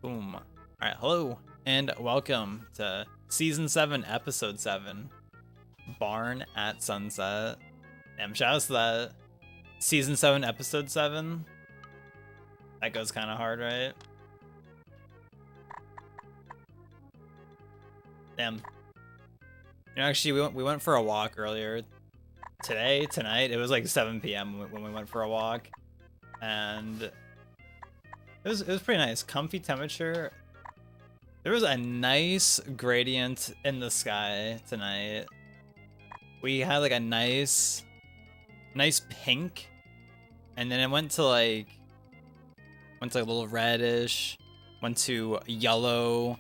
Boom. All right, hello and welcome to season 7, episode 7, Barn at Sunset. Damn, shout out to that. Season 7, episode 7. That goes kind of hard, right? Damn. You know, actually, we went for a walk earlier tonight. It was like 7 p.m. when we went for a walk, and it was pretty nice. Comfy temperature. There was a nice gradient in the sky tonight. We had like a nice pink, and then it went to like a little reddish, went to yellow,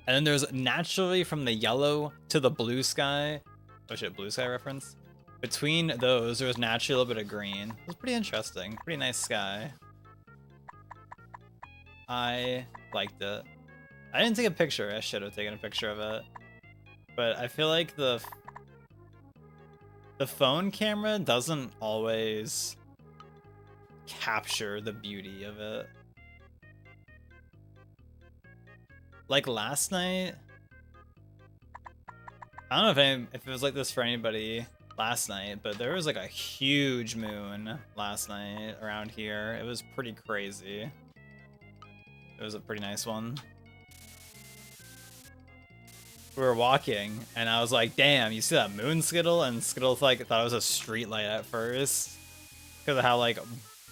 and then there's naturally from the yellow to the blue sky. Oh shit, blue sky reference. Between those, there was naturally a little bit of green. It was pretty interesting. Pretty nice sky. I liked it. I didn't take a picture. I should have taken a picture of it. But I feel like the phone camera doesn't always capture the beauty of it. Like last night, I don't know if it was like this for anybody last night, but there was like a huge moon last night around here. It was pretty crazy. It was a pretty nice one. We were walking, and I was like, damn, you see that moon, Skittle? And Skittle like thought it was a street light at first because of how like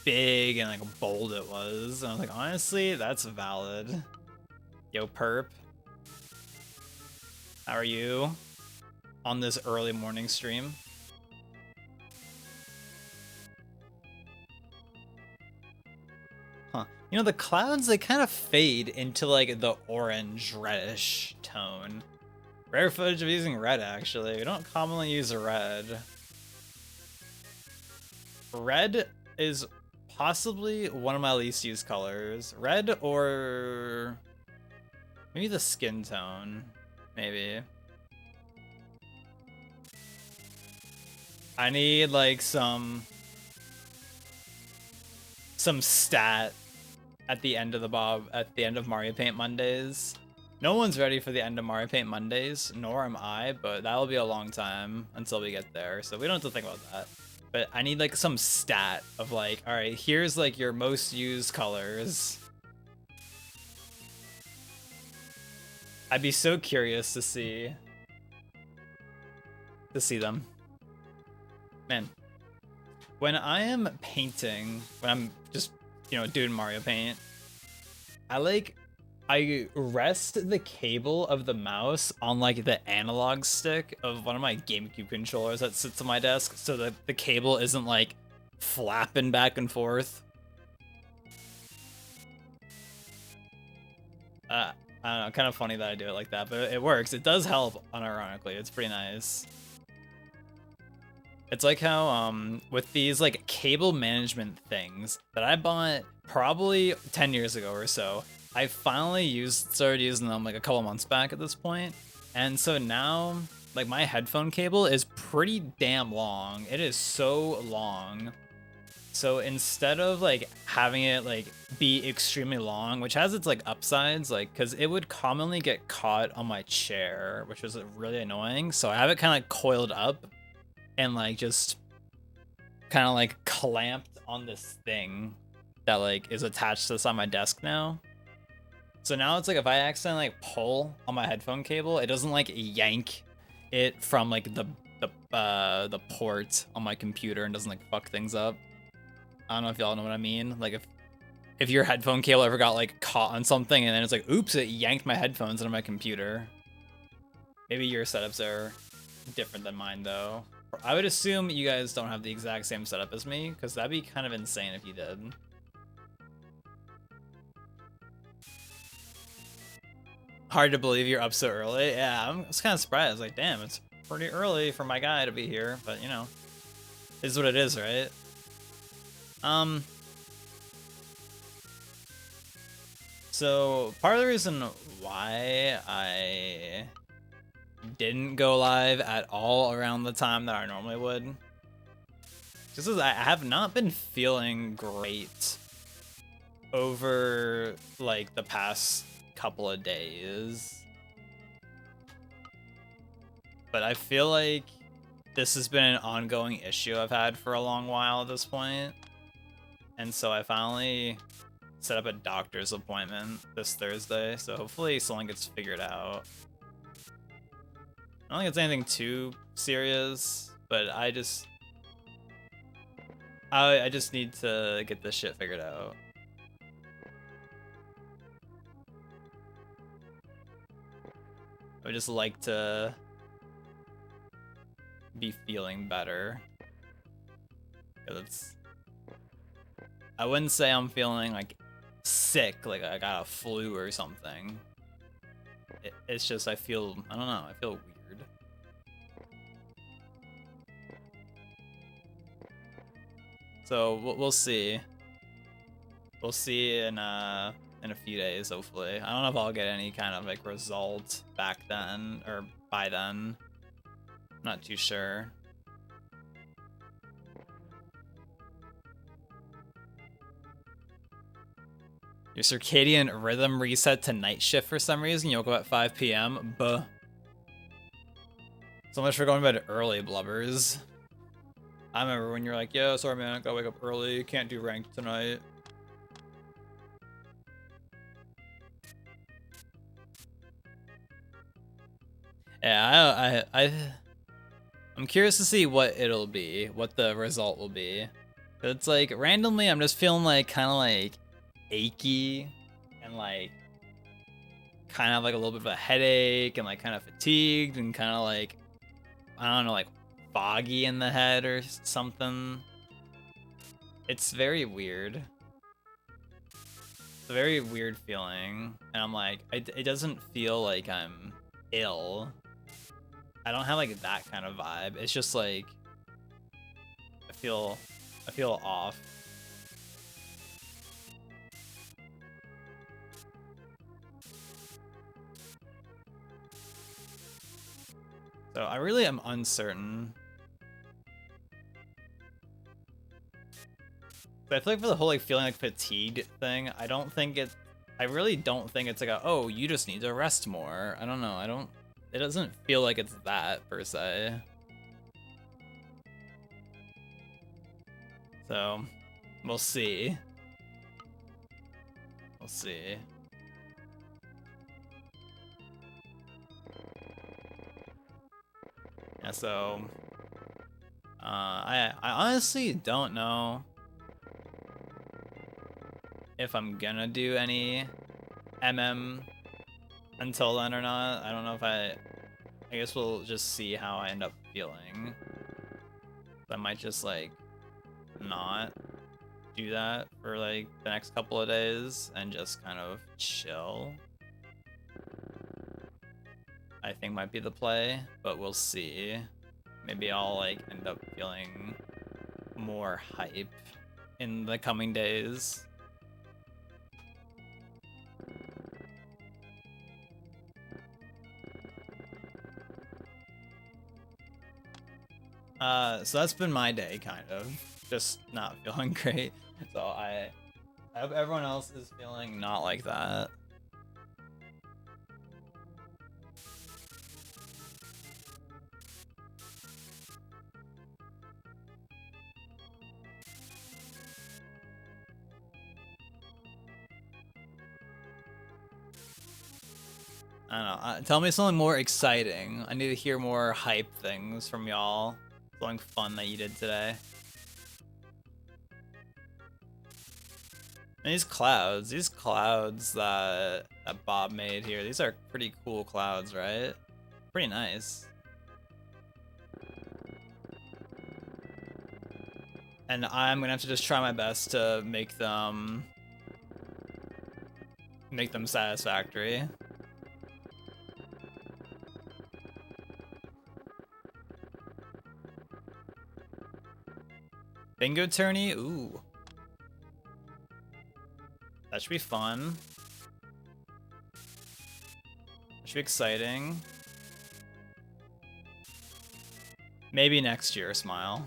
big and like bold it was. And I was like, honestly, that's valid. Yo, perp. How are you on this early morning stream? Huh. You know, the clouds, they kind of fade into like the orange reddish tone. Rare footage of using red, actually. We don't commonly use red. Red is possibly one of my least used colors. Red or maybe the skin tone. Maybe. I need like some stat at the end of Mario Paint Mondays. No one's ready for the end of Mario Paint Mondays, nor am I, but that'll be a long time until we get there, so we don't have to think about that. But I need like some stat of like, all right, here's like your most used colors. I'd be so curious to see them. Man, when I am painting, when I'm just, doing Mario Paint, I rest the cable of the mouse on like the analog stick of one of my GameCube controllers that sits on my desk so that the cable isn't like flapping back and forth. I don't know, kind of funny that I do it like that, but it works. It does help unironically. It's pretty nice. It's like how with these like cable management things that I bought probably 10 years ago or so, I finally started using them like a couple months back at this point. And so now like my headphone cable is pretty damn long. It is so long. So instead of like having it like be extremely long, which has its like upsides, like because it would commonly get caught on my chair, which was really annoying. So I have it kind of like coiled up and like just kind of like clamped on this thing that like is attached to this on my desk now. So now it's like if I accidentally like pull on my headphone cable, it doesn't like yank it from like the port on my computer and doesn't like fuck things up. I don't know if y'all know what I mean. Like if your headphone cable ever got like caught on something and then it's like, oops, it yanked my headphones into my computer. Maybe your setups are different than mine though. I would assume you guys don't have the exact same setup as me because that'd be kind of insane if you did. Hard to believe you're up so early. Yeah, I was kind of surprised. Like, damn, it's pretty early for my guy to be here, but you know, it is what it is, right? So part of the reason why I didn't go live at all around the time that I normally would, just as I have not been feeling great over like the past couple of days. But I feel like this has been an ongoing issue I've had for a long while at this point. And so I finally set up a doctor's appointment this Thursday, so hopefully something gets figured out. I don't think it's anything too serious, but I just need to get this shit figured out. I would just like to be feeling better. I wouldn't say I'm feeling like sick, like I got a flu or something. It's just I don't know, I feel weird. So we'll see. We'll see in a few days, hopefully. I don't know if I'll get any kind of like result back then or by then. I'm not too sure. Your circadian rhythm reset to night shift for some reason. You woke up at 5 p.m. Buh. So much for going to bed early, Blubbers. I remember when you're like, yo, sorry man, I gotta wake up early. Can't do ranked tonight. Yeah, I'm curious to see what it'll be, what the result will be. It's like randomly, I'm just feeling like kind of like achy and like kind of like a little bit of a headache and like kind of fatigued and kind of like, I don't know, like foggy in the head or something. It's very weird. It's a very weird feeling, and I'm like, it doesn't feel like I'm ill. I don't have like that kind of vibe. It's just like I feel off. So I really am uncertain. But I feel like for the whole like feeling like fatigued thing, I really don't think it's like oh, you just need to rest more. I don't know. It doesn't feel like it's that per se. So we'll see. We'll see. Yeah, so I honestly don't know if I'm gonna do any MM until then or not. I don't know if I guess we'll just see how I end up feeling. I might just like not do that for like the next couple of days and just kind of chill. I think might be the play, but we'll see. Maybe I'll like end up feeling more hype in the coming days. So that's been my day, kind of. Just not feeling great. So I hope everyone else is feeling not like that. I don't know. Tell me something more exciting. I need to hear more hype things from y'all. Something fun that you did today. And these clouds that Bob made here, these are pretty cool clouds, right? Pretty nice. And I'm gonna have to just try my best to make them satisfactory. Bingo tourney? Ooh. That should be fun. That should be exciting. Maybe next year, Smile.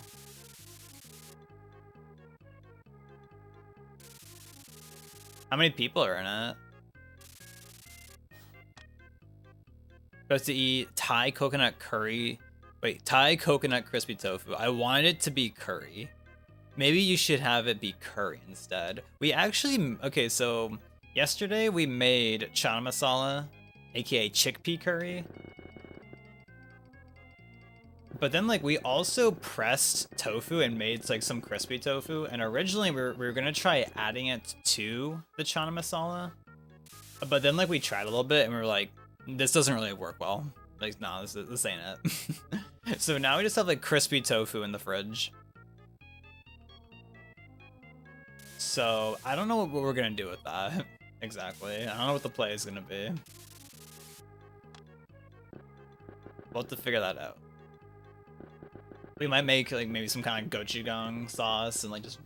How many people are in it? Supposed to eat Thai coconut curry. Wait, Thai coconut crispy tofu. I wanted it to be curry. Maybe you should have it be curry instead. We actually, okay, so yesterday we made chana masala, aka chickpea curry. But then like we also pressed tofu and made like some crispy tofu. And originally we were gonna try adding it to the chana masala. But then like we tried a little bit and we were like, this doesn't really work well. Like, no, this ain't it. So now we just have like crispy tofu in the fridge. So I don't know what we're gonna do with that exactly. I don't know what the play is gonna be. We'll have to figure that out. We might make like maybe some kind of gochujang sauce and like just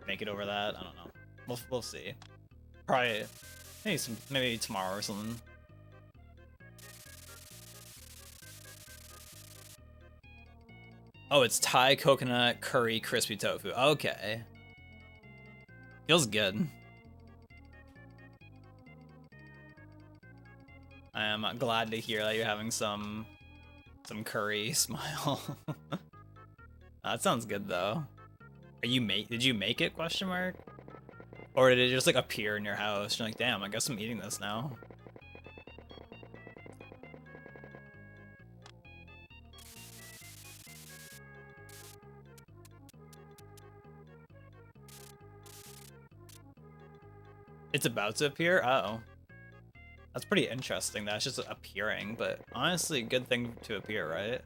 make it over that. I don't know. We'll see. Probably maybe tomorrow or something. Oh, it's Thai coconut curry crispy tofu. Okay. Feels good. I am glad to hear that you're having some curry smile. That sounds good though. Did you make it, question mark? Or did it just like appear in your house? You're like, damn, I guess I'm eating this now. It's about to appear? Uh-oh. That's pretty interesting. That's just appearing, but honestly, good thing to appear, right?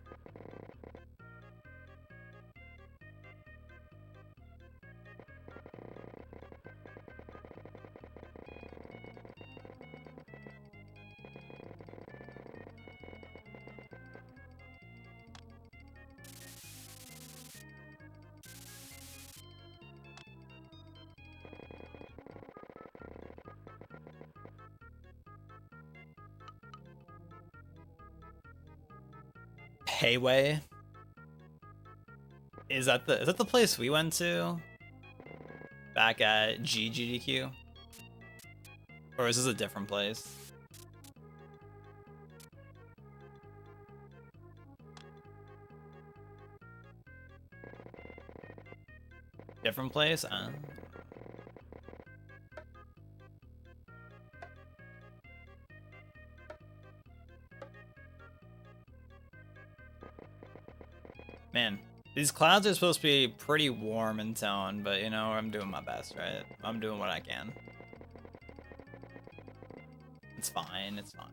Hayway. Is that the place we went to? Back at GGDQ? Or is this a different place? Different place? Man, these clouds are supposed to be pretty warm in town, but you know, I'm doing my best, right? I'm doing what I can. It's fine, it's fine.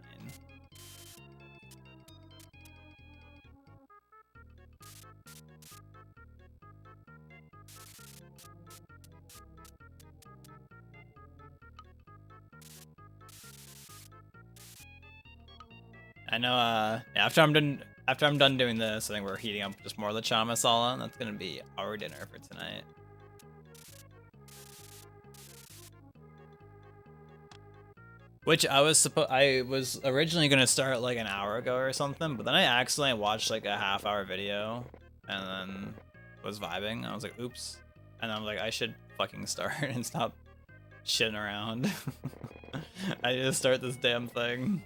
I know, after I'm done doing this, I think we're heating up just more of the chana masala, and that's gonna be our dinner for tonight. Which I was originally gonna start like an hour ago or something, but then I accidentally watched like a half-hour video, and then was vibing. I was like, oops, and I'm like, I should fucking start and stop shitting around. I need to start this damn thing.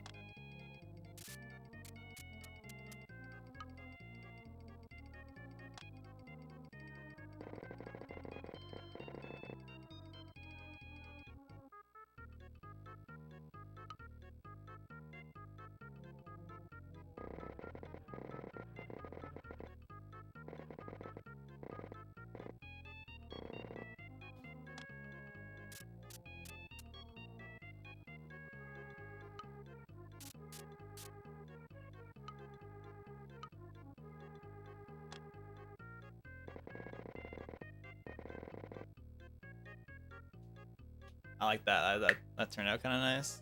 I like that. That turned out kind of nice.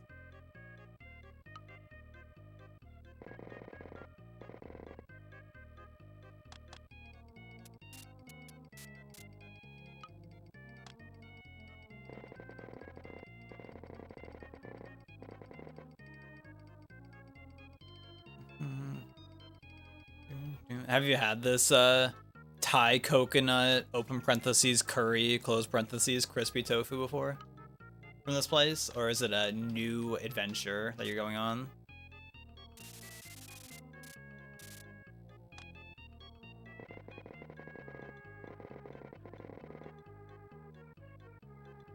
Have you had this Thai coconut open parentheses curry close parentheses crispy tofu before from this place, or is it a new adventure that you're going on?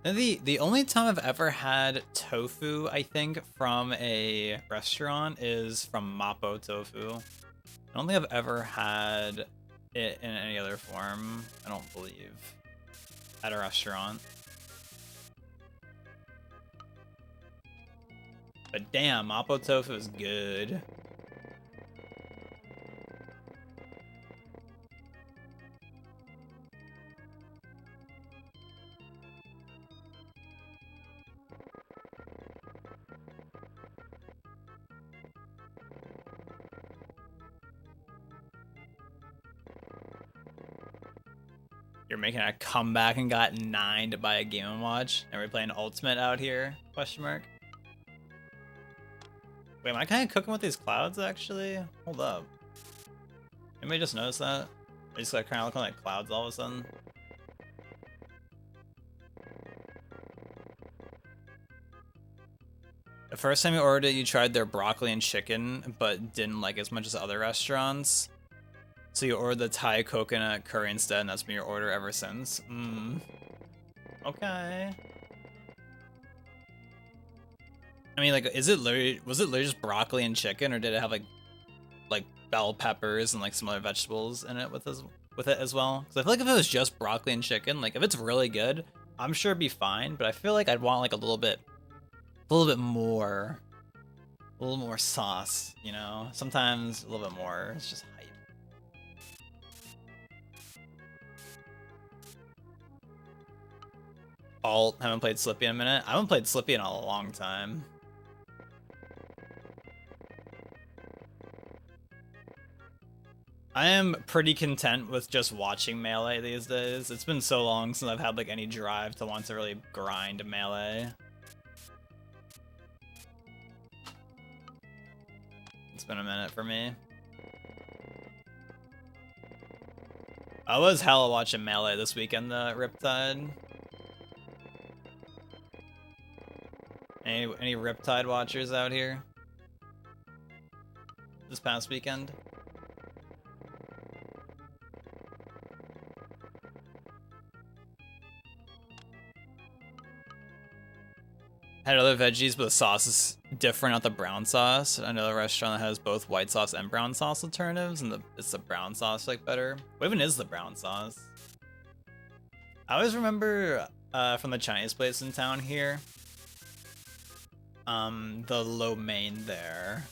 And the only time I've ever had tofu, I think, from a restaurant is from Mapo tofu. I don't think I've ever had it in any other form, I don't believe, at a restaurant. But damn, Mapo tofu is good. You're making a comeback and got 9'd by a Game & Watch, and we're playing Ultimate out here? Question mark. Wait, am I kind of cooking with these clouds, actually? Hold up. Anybody just notice that? I just like kind of looking like clouds all of a sudden. The first time you ordered it, you tried their broccoli and chicken, but didn't like as much as other restaurants. So you ordered the Thai coconut curry instead, and that's been your order ever since. Okay. I mean, like, was it literally just broccoli and chicken, or did it have like bell peppers and like some other vegetables in it with it as well? Because I feel like if it was just broccoli and chicken, like if it's really good, I'm sure it'd be fine. But I feel like I'd want like a little bit more sauce, you know? Sometimes a little bit more. It's just hype. Alt, haven't played Slippy in a minute. I haven't played Slippy in a long time. I am pretty content with just watching Melee these days. It's been so long since I've had like any drive to want to really grind Melee. It's been a minute for me. I was hella watching Melee this weekend, the Riptide. Any Riptide watchers out here? This past weekend? Had other veggies, but the sauce is different, not the brown sauce. Another restaurant that has both white sauce and brown sauce alternatives, and it's the brown sauce like better. What even is the brown sauce? I always remember from the Chinese place in town here, the lo mein there.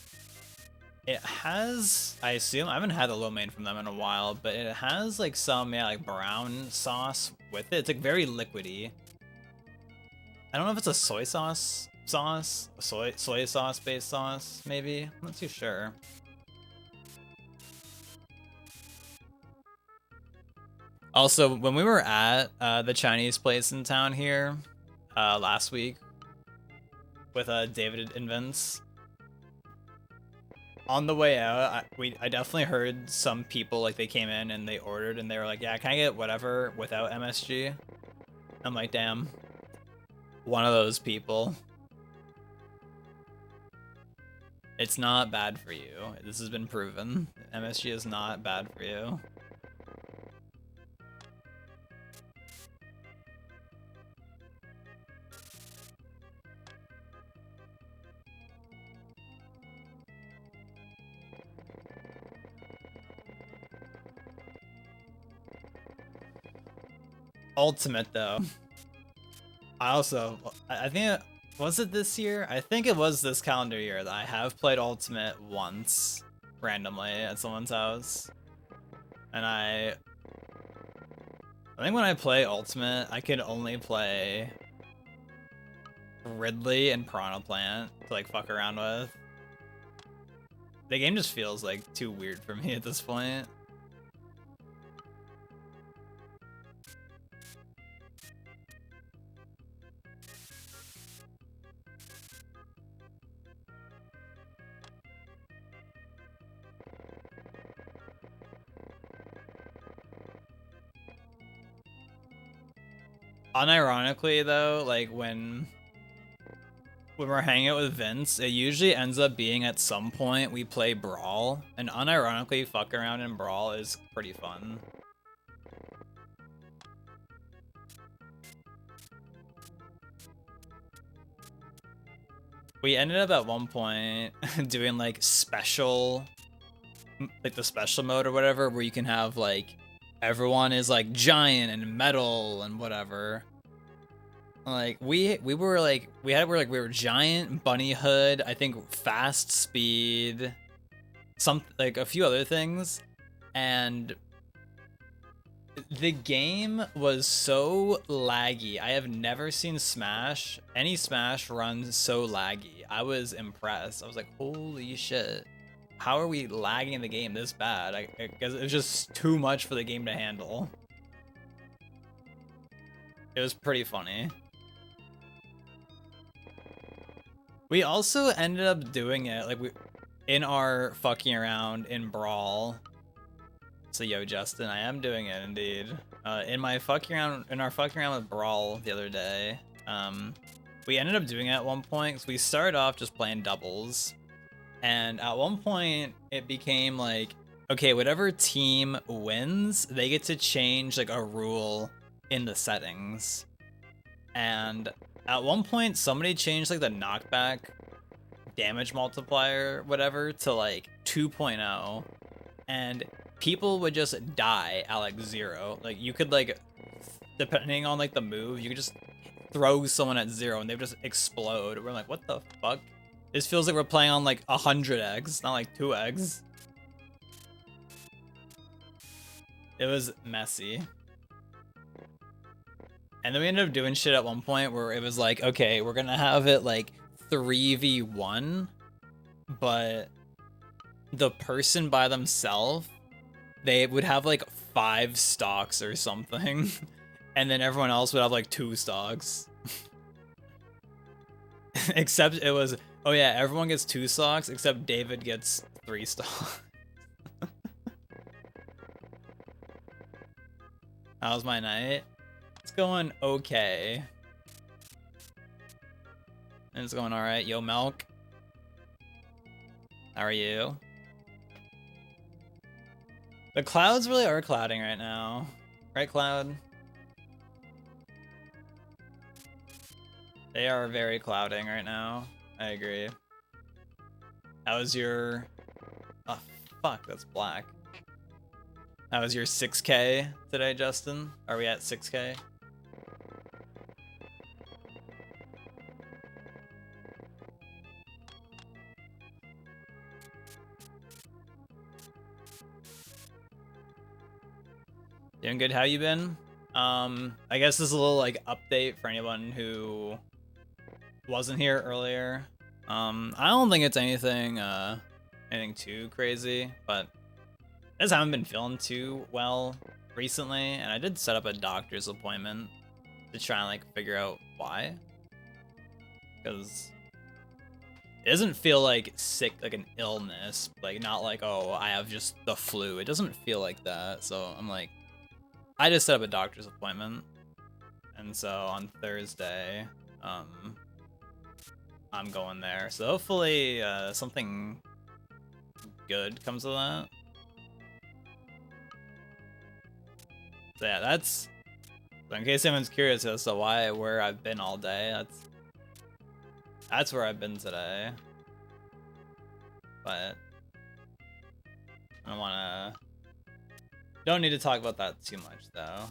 It has, I assume, I haven't had the lo mein from them in a while, but it has like some, yeah, like brown sauce with it. It's like very liquidy. I don't know if it's a soy sauce soy sauce based sauce, maybe. I'm not too sure. Also, when we were at the Chinese place in town here last week with David and Vince, on the way out, I definitely heard some people, like, they came in and they ordered and they were like, yeah, can I get whatever without MSG? I'm like, damn. One of those people. It's not bad for you. This has been proven. MSG is not bad for you. Ultimate, though. I think, was it this year? I think it was this calendar year that I have played Ultimate once, randomly, at someone's house. And I think when I play Ultimate, I can only play Ridley and Piranha Plant to, like, fuck around with. The game just feels, like, too weird for me at this point. Unironically, though, like, when we're hanging out with Vince, it usually ends up being at some point we play Brawl, and unironically, fuck around in Brawl is pretty fun. We ended up at one point doing like special, like the special mode or whatever, where you can have like everyone is like giant and metal and whatever. Like we were like we were giant, bunny hood, I think fast speed, some like a few other things, and the game was so laggy. I have never seen any Smash run so laggy. I was impressed. I was like, holy shit. How are we lagging the game this bad? I guess it was just too much for the game to handle. It was pretty funny. We also ended up doing it like in our fucking around in Brawl. So yo, Justin, I am doing it indeed. In our fucking around with Brawl the other day, we ended up doing it at one point because we started off just playing doubles, and at one point it became like, okay, whatever team wins, they get to change like a rule in the settings. And at one point, somebody changed like the knockback damage multiplier, whatever, to like 2.0, and people would just die at like 0. Like you could like, depending on like the move, you could just throw someone at 0 and they would just explode. We're like, what the fuck? This feels like we're playing on like 100 eggs, not like 2 eggs. It was messy. And then we ended up doing shit at one point where it was like, okay, we're gonna have it like 3v1, but the person by themselves, they would have like 5 stocks or something, and then everyone else would have like 2 stocks. Except it was, oh yeah, everyone gets 2 stocks, except David gets 3 stocks. How's my night? It's going okay. It's going alright. Yo, Milk. How are you? The clouds really are clouding right now. Right, Cloud? They are very clouding right now. I agree. How was your... Oh, fuck, that's black. How was your 6K today, Justin? Are we at 6K? Doing good. How you been? I guess this is a little like update for anyone who wasn't here earlier. I don't think it's anything anything too crazy, but I just haven't been feeling too well recently, and I did set up a doctor's appointment to try and like figure out why, because it doesn't feel like sick, like an illness, like not like, oh, I have just the flu. It doesn't feel like that. So I'm like, I just set up a doctor's appointment, and so on Thursday, I'm going there. So hopefully something good comes of that. So yeah, that's, so in case anyone's curious as to where I've been all day, that's where I've been today. But I don't need to talk about that too much though.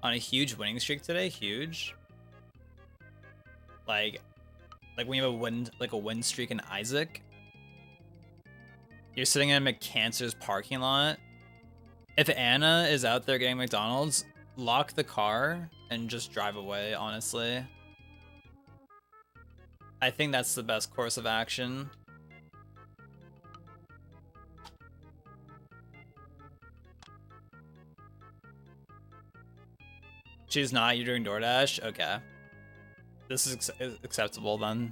On a huge winning streak today, huge. Like when you have a win streak in Isaac, you're sitting in a McCancer's parking lot. If Anna is out there getting McDonald's, lock the car and just drive away, honestly. I think that's the best course of action. She's not, you're doing DoorDash? Okay. This is acceptable then.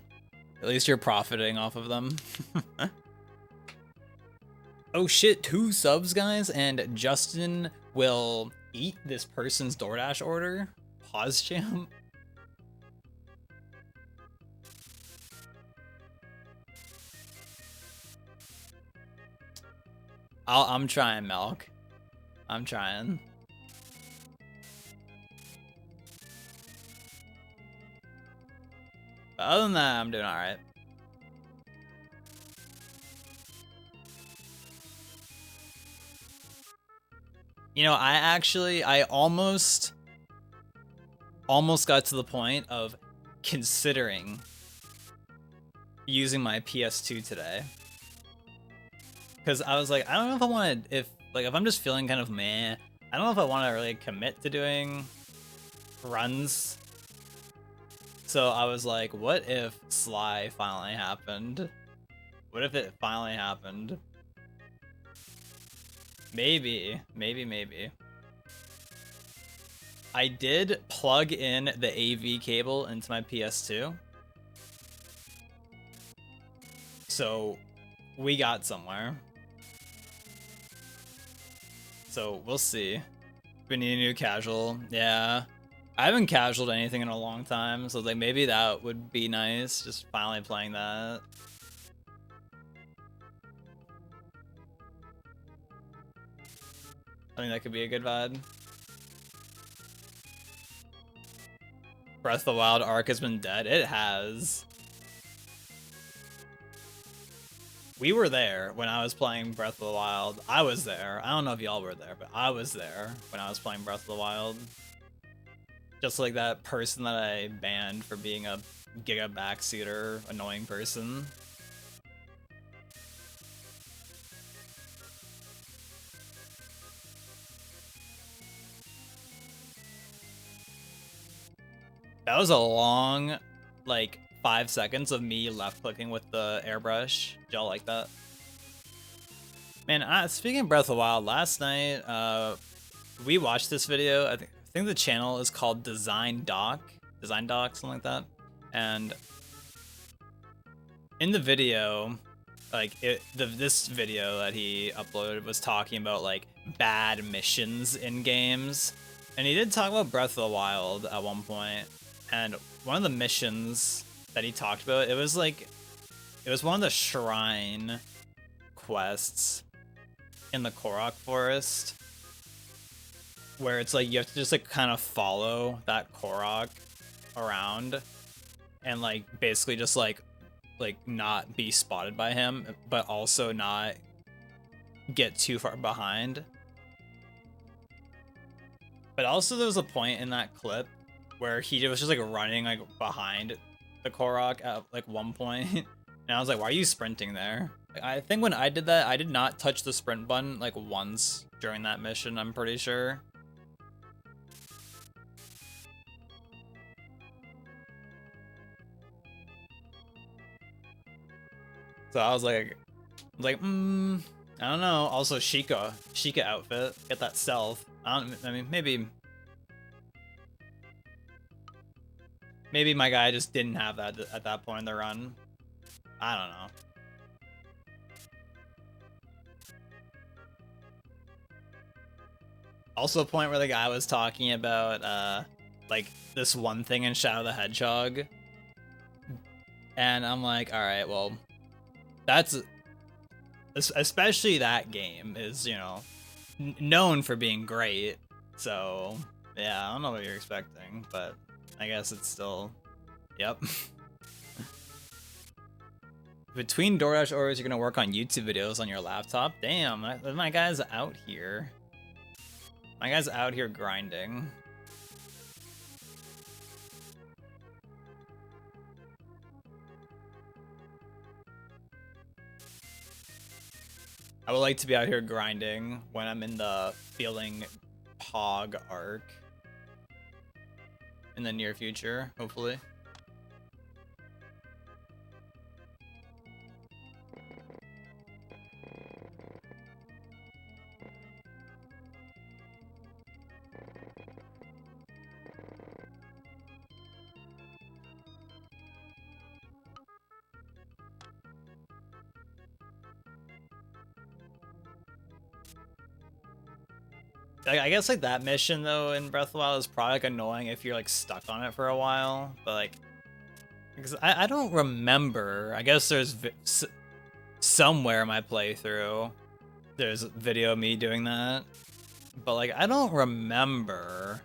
At least you're profiting off of them. Oh shit, 2 subs, guys, and Justin will eat this person's DoorDash order? Pause champ. I'm trying, Milk. I'm trying. But other than that, I'm doing all right. You know, I almost got to the point of considering using my PS2 today. Because I was like, I don't know if I want to, if I'm just feeling kind of meh, I don't know if I want to really commit to doing runs. So I was like, what if Sly finally happened? What if it finally happened? Maybe. I did plug in the AV cable into my PS2. So we got somewhere. So we'll see. We need a new casual. Yeah. I haven't casualed anything in a long time, so like maybe that would be nice. Just finally playing that. I think that could be a good vibe. Breath of the Wild arc has been dead. It has. We were there when I was playing Breath of the Wild. I was there. I don't know if y'all were there, but I was there when I was playing Breath of the Wild. Just like that person that I banned for being a giga backseater, annoying person. That was a long, like, 5 seconds of me left clicking with the airbrush. Did y'all like that? Man, speaking of Breath of the Wild, last night, we watched this video. I think the channel is called Design Doc, something like that. And in the video, like this video that he uploaded was talking about like bad missions in games, and he did talk about Breath of the Wild at one point. And one of the missions that he talked about, it was one of the shrine quests in the Korok Forest, where it's like you have to just like kind of follow that Korok around and like basically just like not be spotted by him, but also not get too far behind. But also there was a point in that clip where he was just like running like behind the Korok at like one point, and I was like, why are you sprinting there? Like, I think when I did that, I did not touch the sprint button like once during that mission, I'm pretty sure. So I was like, I don't know. Also, Sheikah outfit, get that stealth. I mean, maybe my guy just didn't have that at that point in the run. I don't know. Also, a point where the guy was talking about like this one thing in Shadow the Hedgehog, and I'm like, all right, well, that's especially that game is, you know, known for being great. So yeah, I don't know what you're expecting, but I guess it's still, yep. Between DoorDash orders, you're gonna work on YouTube videos on your laptop. Damn, my guy's out here. My guy's out here grinding. I would like to be out here grinding when I'm in the feeling Pog arc in the near future, hopefully. I guess like that mission though in Breath of the Wild is probably like annoying if you're like stuck on it for a while, but like, because I don't remember. I guess there's somewhere in my playthrough there's video of me doing that, but like I don't remember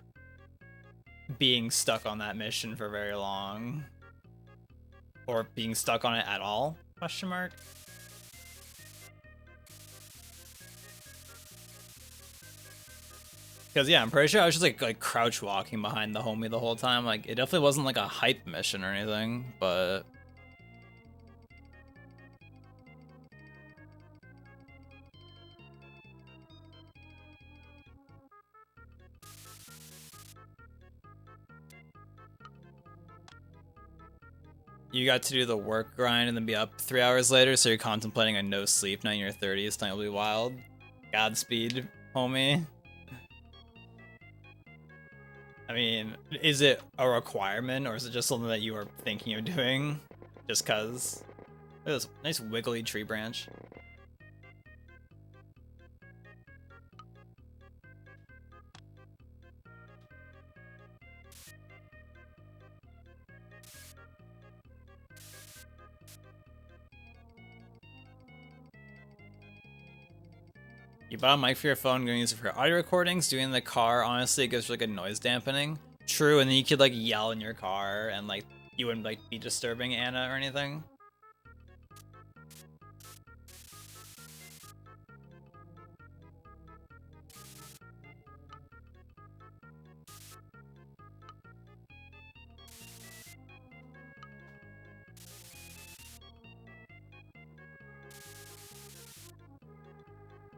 being stuck on that mission for very long. or being stuck on it at all? Question mark. Because yeah, I'm pretty sure I was just like crouch walking behind the homie the whole time. Like it definitely wasn't like a hype mission or anything, but you got to do the work grind and then be up 3 hours later, so you're contemplating a no sleep night in your 30s. Tonight will be wild. Godspeed, homie. I mean, is it a requirement or is it just something that you are thinking of doing just cuz? Look at this nice wiggly tree branch. You bought a mic for your phone, going to use it for audio recordings. Doing in the car, honestly, it goes for like a noise dampening. True, and then you could like yell in your car and like you wouldn't like be disturbing Anna or anything.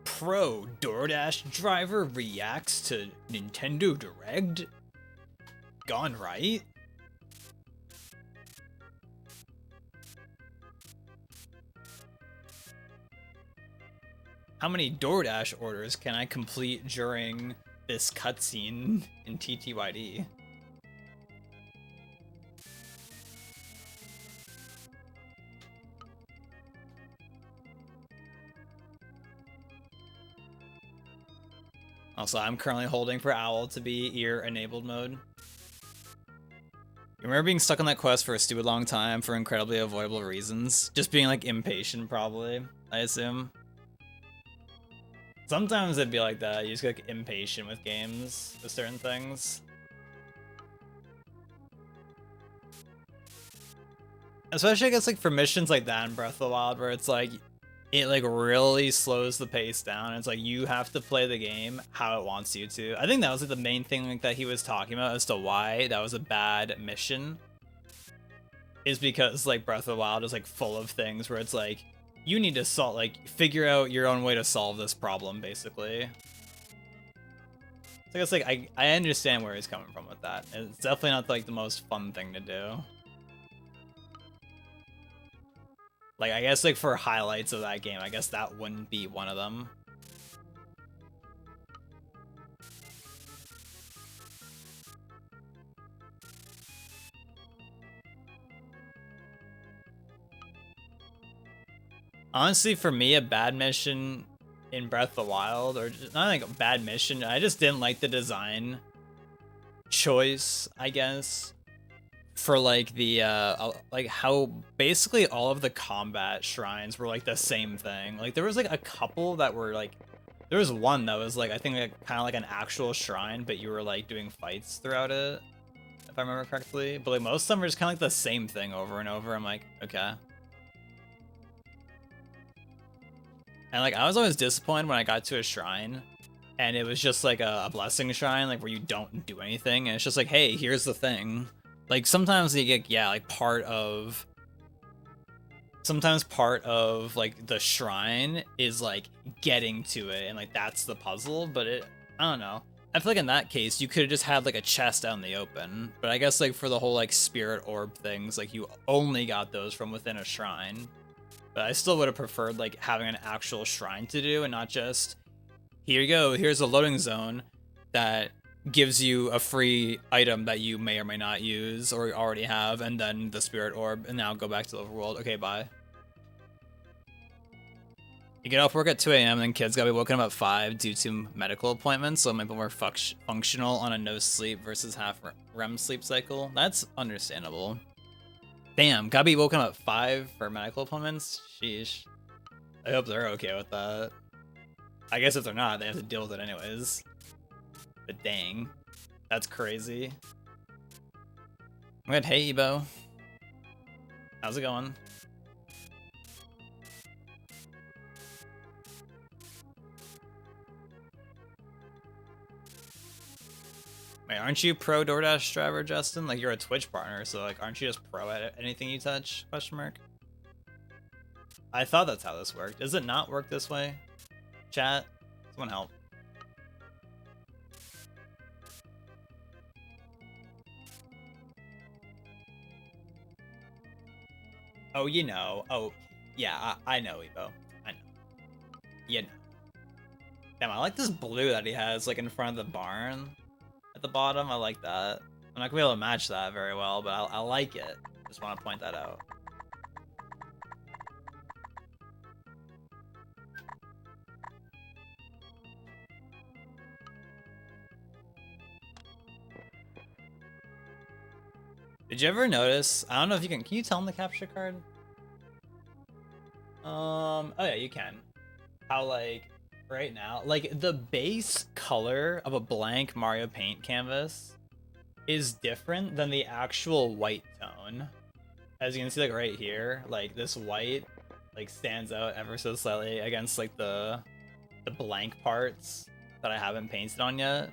Pro DoorDash driver reacts to Nintendo Direct? Gone right? How many DoorDash orders can I complete during this cutscene in TTYD? Also, I'm currently holding for Owl to be ear-enabled mode. I remember being stuck on that quest for a stupid long time for incredibly avoidable reasons. Just being like impatient, probably, I assume. Sometimes it'd be like that, you just get like, impatient with games, with certain things. Especially I guess like for missions like that in Breath of the Wild where it's like, it like really slows the pace down. It's like you have to play the game how it wants you to. I think that was like the main thing like that he was talking about as to why that was a bad mission. Is because like Breath of the Wild is like full of things where it's like you need to figure out your own way to solve this problem basically. So I guess like I understand where he's coming from with that. It's definitely not like the most fun thing to do. Like, I guess, like, for highlights of that game, I guess that wouldn't be one of them. Honestly, for me, a bad mission in Breath of the Wild, or just, not like a bad mission, I just didn't like the design choice, I guess. For like the like how basically all of the combat shrines were like the same thing. Like there was like a couple that were like, there was one that was like I think like kind of like an actual shrine, but you were like doing fights throughout it, if I remember correctly. But like most of them were just kind of like the same thing over and over. I'm like, okay. And like I was always disappointed when I got to a shrine and it was just like a blessing shrine, like where you don't do anything and it's just like, hey, here's the thing. Like, sometimes you get, yeah, like, sometimes part of, like, the shrine is, like, getting to it, and, like, that's the puzzle, but I don't know. I feel like in that case, you could have just had, like, a chest out in the open, but I guess, like, for the whole, like, spirit orb things, like, you only got those from within a shrine. But I still would have preferred, like, having an actual shrine to do, and not just, here you go, here's a loading zone that gives you a free item that you may or may not use or already have, and then the spirit orb, and now go back to the overworld. Okay, bye. You get off work at 2 a.m. and then kids gotta be woken up at 5 due to medical appointments, so it might be more functional on a no sleep versus half REM sleep cycle. That's understandable. Damn, gotta be woken up at 5 for medical appointments? Sheesh. I hope they're okay with that. I guess if they're not, they have to deal with it anyways. But dang, that's crazy. I'm good. Hey, Ebo. How's it going? Wait, aren't you pro DoorDash driver, Justin? Like, you're a Twitch partner, so like, aren't you just pro at anything you touch? Question mark. I thought that's how this worked. Does it not work this way? Chat, someone help. Oh, you know. Oh, yeah, I know, Ebo. I know. You know. Damn, I like this blue that he has, like, in front of the barn at the bottom. I like that. I'm not gonna be able to match that very well, but I like it. Just want to point that out. Did you ever notice? I don't know if you can. Can you tell him the capture card? Oh yeah, you can. How like right now, like the base color of a blank Mario Paint canvas is different than the actual white tone. As you can see, like right here, like this white like stands out ever so slightly against like the blank parts that I haven't painted on yet.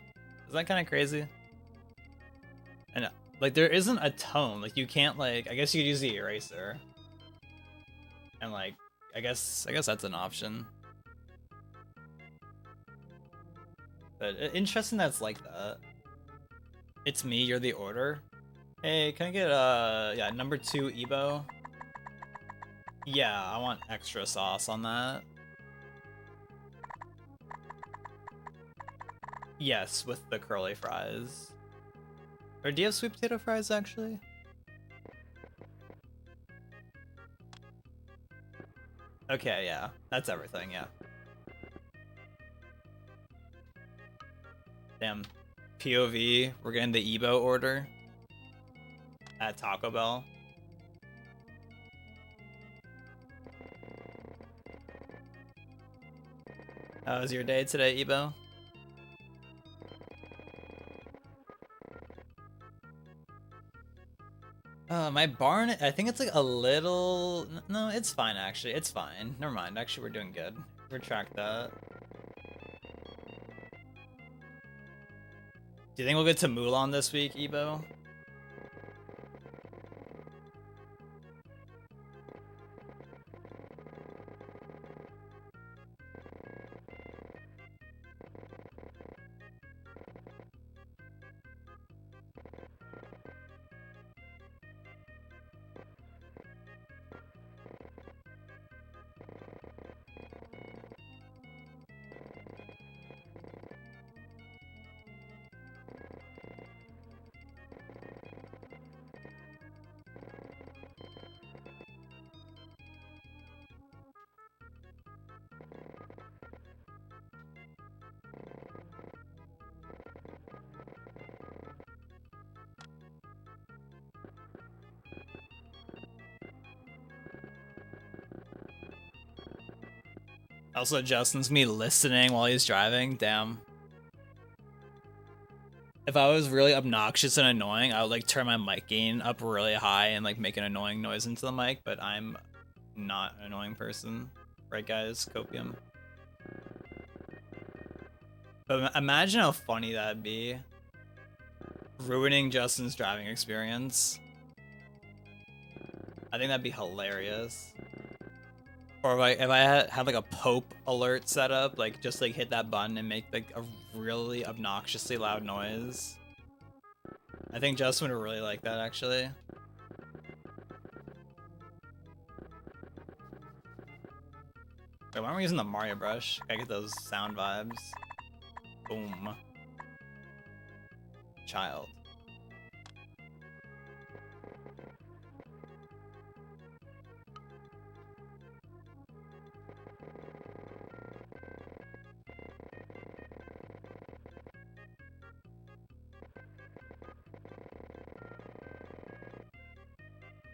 Is that kind of crazy? And like there isn't a tone. Like you can't like. I guess you could use the eraser. And like, I guess that's an option. But interesting that's like that. It's me, you're the order. Hey, can I get yeah, number 2 Ebo? Yeah, I want extra sauce on that. Yes, with the curly fries. Or do you have sweet potato fries actually? Okay, yeah. That's everything, yeah. Damn. POV, we're getting the Ebo order at Taco Bell. How was your day today, Ebo? My barn, I think it's like a little... No, it's fine actually. It's fine. Never mind. Actually, we're doing good. Retract that. Do you think we'll get to Mulan this week, Ebo? Also, Justin's me listening while he's driving. Damn. If I was really obnoxious and annoying, I would like turn my mic gain up really high and like make an annoying noise into the mic, but I'm not an annoying person. Right, guys? Copium. But imagine how funny that'd be. Ruining Justin's driving experience. I think that'd be hilarious. Or if I had like a Pope alert set up, like just like hit that button and make like a really obnoxiously loud noise. I think Justin would really like that actually. Wait, why aren't we using the Mario brush? I get those sound vibes. Boom. Child.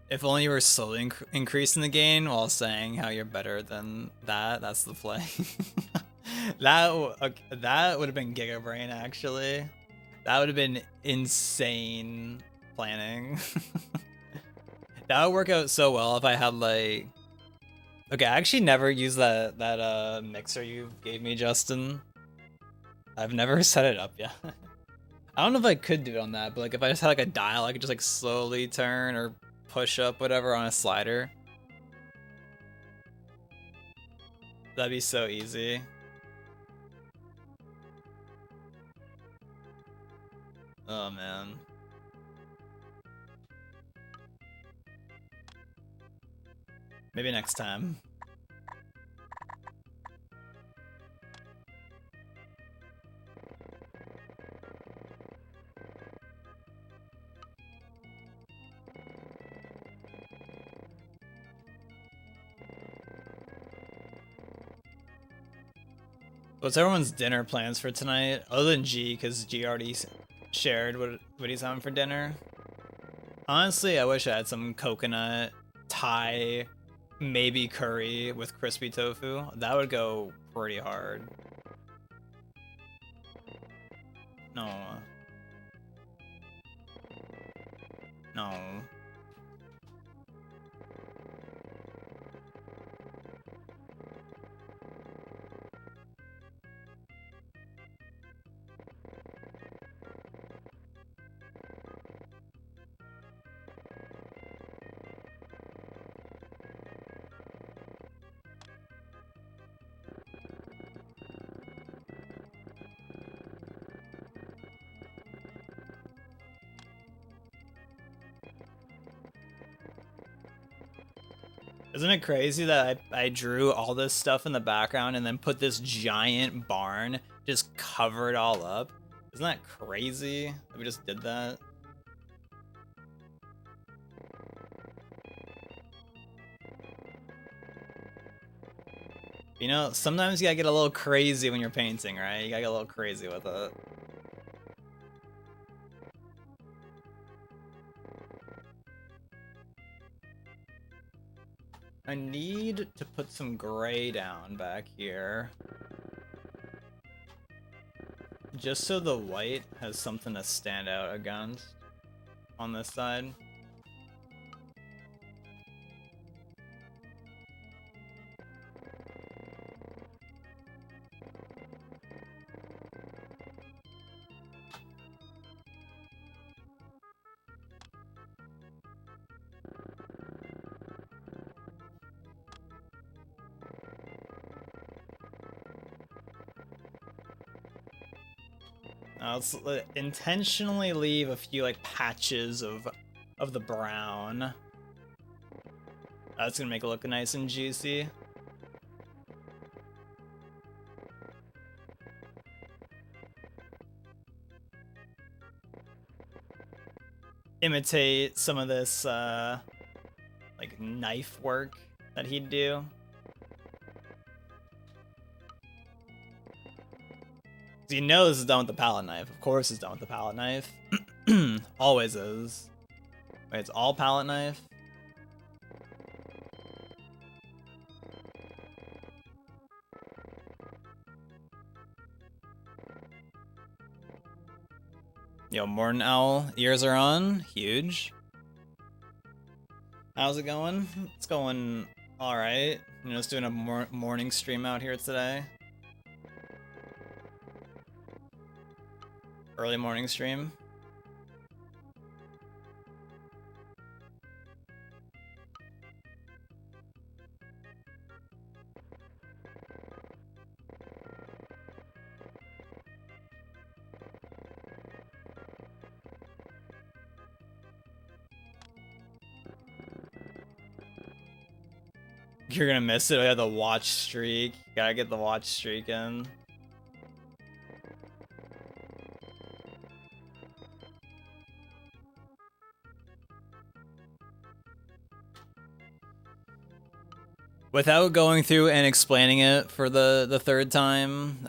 If only you were slowly increasing the gain while saying how you're better than that. That's the play. That would have been Giga Brain actually. That would have been insane planning. That would work out so well if I had like. Okay, I actually never used that mixer you gave me, Justin. I've never set it up yet. I don't know if I could do it on that, but like if I just had like a dial, I could just like slowly turn or push up whatever on a slider. That'd be so easy. Oh man. Maybe next time. What's everyone's dinner plans for tonight? Other than G, because G already shared what he's having for dinner. Honestly, I wish I had some coconut, Thai, maybe curry with crispy tofu. That would go pretty hard. No. No. Isn't it crazy that I drew all this stuff in the background and then put this giant barn just cover it all up? Isn't that crazy that we just did that? You know, sometimes you gotta get a little crazy when you're painting, right? You gotta get a little crazy with it. I need to put some gray down back here. Just so the white has something to stand out against on this side. Let's intentionally leave a few like patches of the brown. That's gonna make it look nice and juicy. Imitate some of this like knife work that he'd do. You know this is done with the palette knife. Of course it's done with the palette knife. Always is. Wait, it's all palette knife? Yo, Morton Owl, ears are on. Huge. How's it going? It's going alright. You know, just doing a morning stream out here today. Early morning stream. You're gonna miss it. I had the watch streak. Gotta get the watch streak in. Without going through and explaining it for the third time,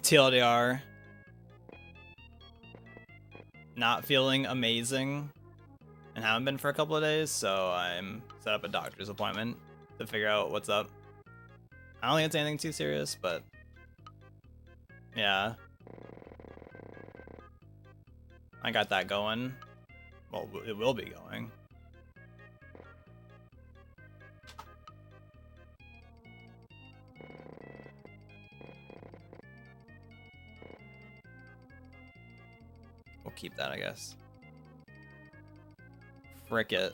TLDR, not feeling amazing and haven't been for a couple of days, so I'm set up a doctor's appointment to figure out what's up. I don't think it's anything too serious, but yeah. I got that going. Well, it will be going. We'll keep that, I guess. Frick it.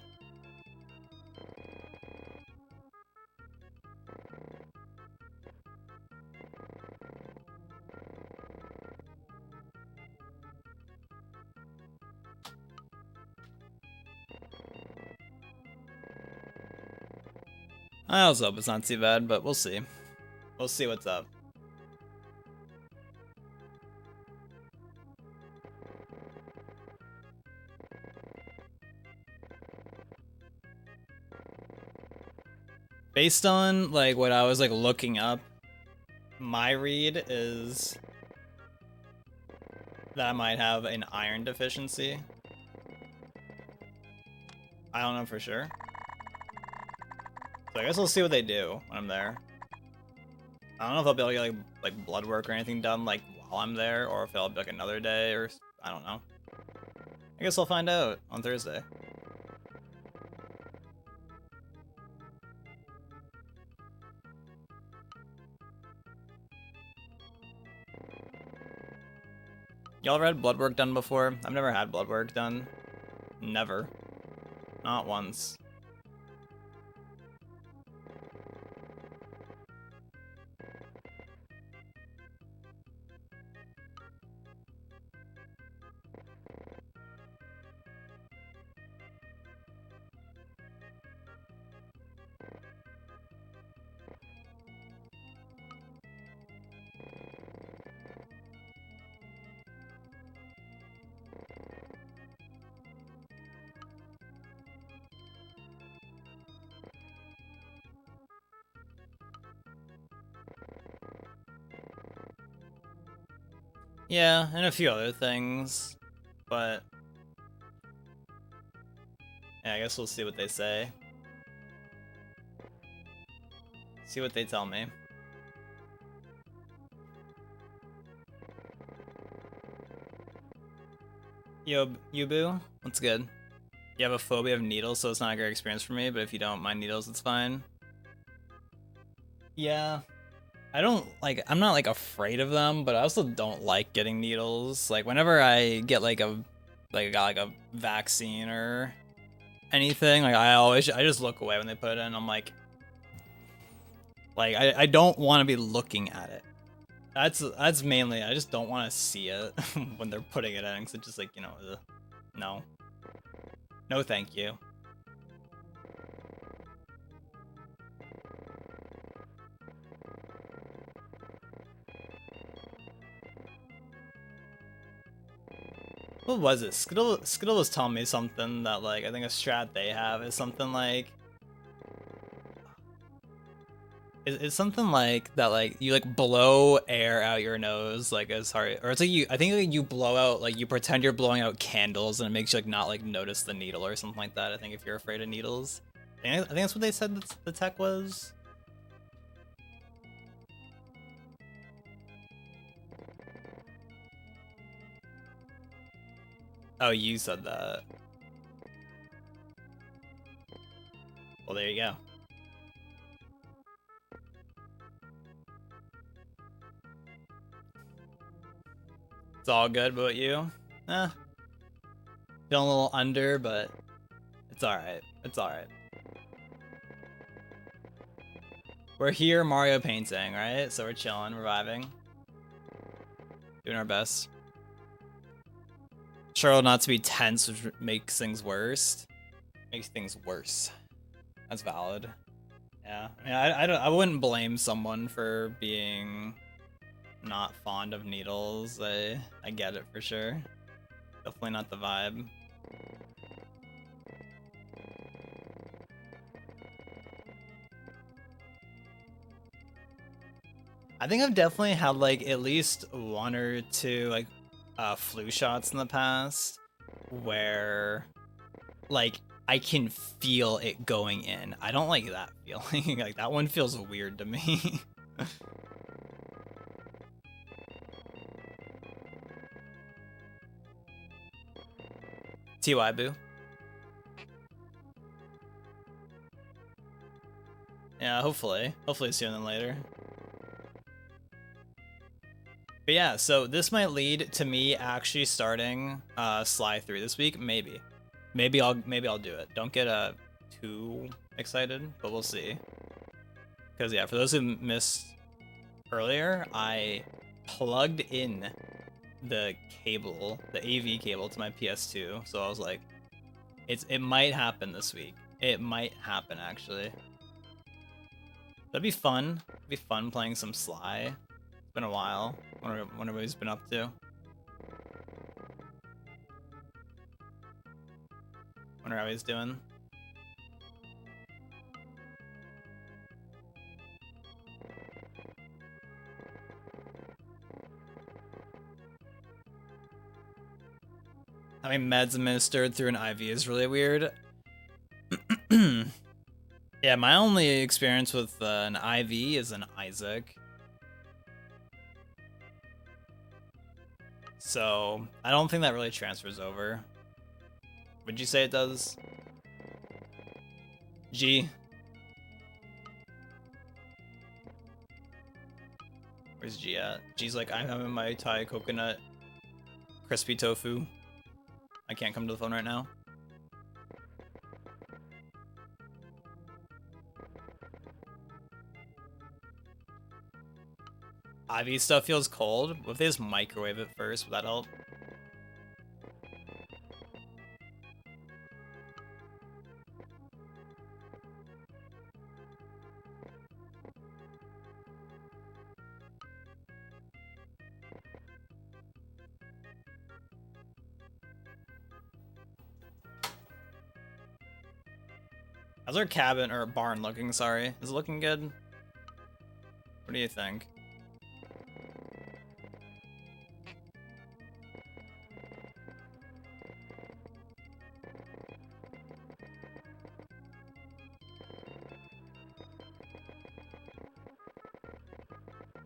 I also hope it's not too bad, but we'll see. We'll see what's up. Based on like what I was like looking up, my read is that I might have an iron deficiency. I don't know for sure. So I guess we'll see what they do when I'm there. I don't know if I'll be able to get like blood work or anything done like while I'm there, or if it'll be like another day, or I don't know. I guess I'll find out on Thursday. Y'all ever had blood work done before? I've never had blood work done. Never. Not once. Yeah, and a few other things, but yeah, I guess we'll see what they say. See what they tell me. Yo, Yubu, what's good? You have a phobia of needles, so it's not a great experience for me, but if you don't mind needles, it's fine. Yeah. I don't, like, I'm not, like, afraid of them, but I also don't like getting needles. Like, whenever I get, like, a vaccine or anything, like, I just look away when they put it in. I'm like, I don't want to be looking at it. That's mainly, I just don't want to see it when they're putting it in, because it's just, like, you know, no. No, thank you. What was it? Skittle was telling me something that, like, I think a strat they have is something like... It's something like that, like, you, like, blow air out your nose, like, as hard... Or it's like I think like, you blow out, like, you pretend you're blowing out candles, and it makes you, like, not, like, notice the needle or something like that, I think, if you're afraid of needles. I think that's what they said the tech was. Oh, you said that. Well, there you go. It's all good, but you? Feeling a little under, but it's alright. It's alright. We're here Mario painting, right? So we're chilling, we're vibing. Doing our best. Sure not to be tense, which makes things worse. Makes things worse. That's valid. Yeah, I mean, I wouldn't blame someone for being not fond of needles. I get it for sure. Definitely not the vibe. I think I've definitely had like at least one or two like flu shots in the past where like I can feel it going in. I don't like that feeling. Like that one feels weird to me. TY Boo. Yeah, hopefully. Hopefully sooner than later. But yeah, so this might lead to me actually starting Sly 3 this week, maybe. Maybe I'll do it. Don't get too excited, but we'll see. Because yeah, for those who missed earlier, I plugged in the cable, the AV cable to my PS2, so I was like, it might happen this week. It might happen actually. That'd be fun. It'd be fun playing some Sly. It's been a while. Wonder what he's been up to. Wonder how he's doing. Having meds administered through an IV is really weird. Yeah, my only experience with an IV is an Isaac. So, I don't think that really transfers over. Would you say it does? G? Where's G at? G's like, I'm having my Thai coconut crispy tofu. I can't come to the phone right now. IV stuff feels cold. What if they just microwave it first? Would that help? How's our cabin, or barn looking, sorry? Is it looking good? What do you think?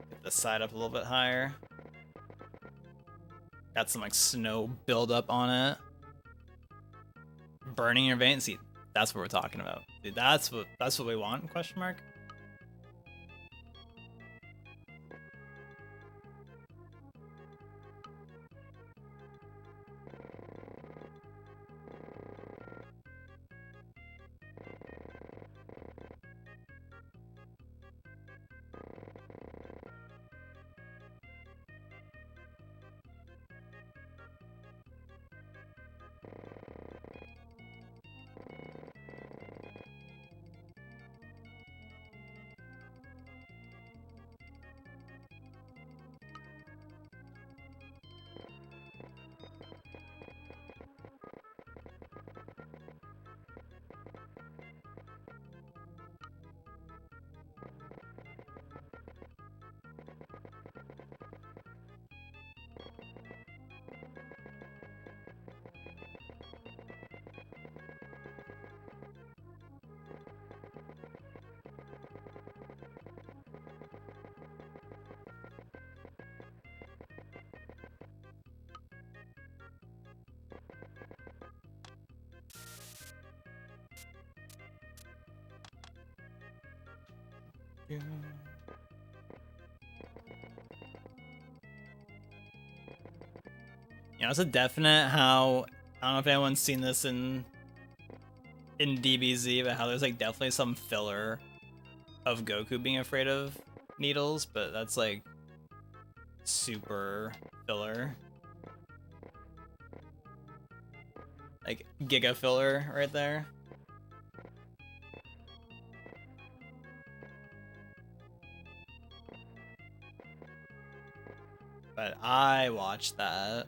Get the side up a little bit higher. Got some like snow buildup on it. Burning your veins. See, that's what we're talking about. Dude, that's what we want? Question mark. Yeah. You know, it's a definite how, I don't know if anyone's seen this in DBZ, but how there's like definitely some filler of Goku being afraid of needles, but that's like super filler. Like giga filler right there. But I watched that.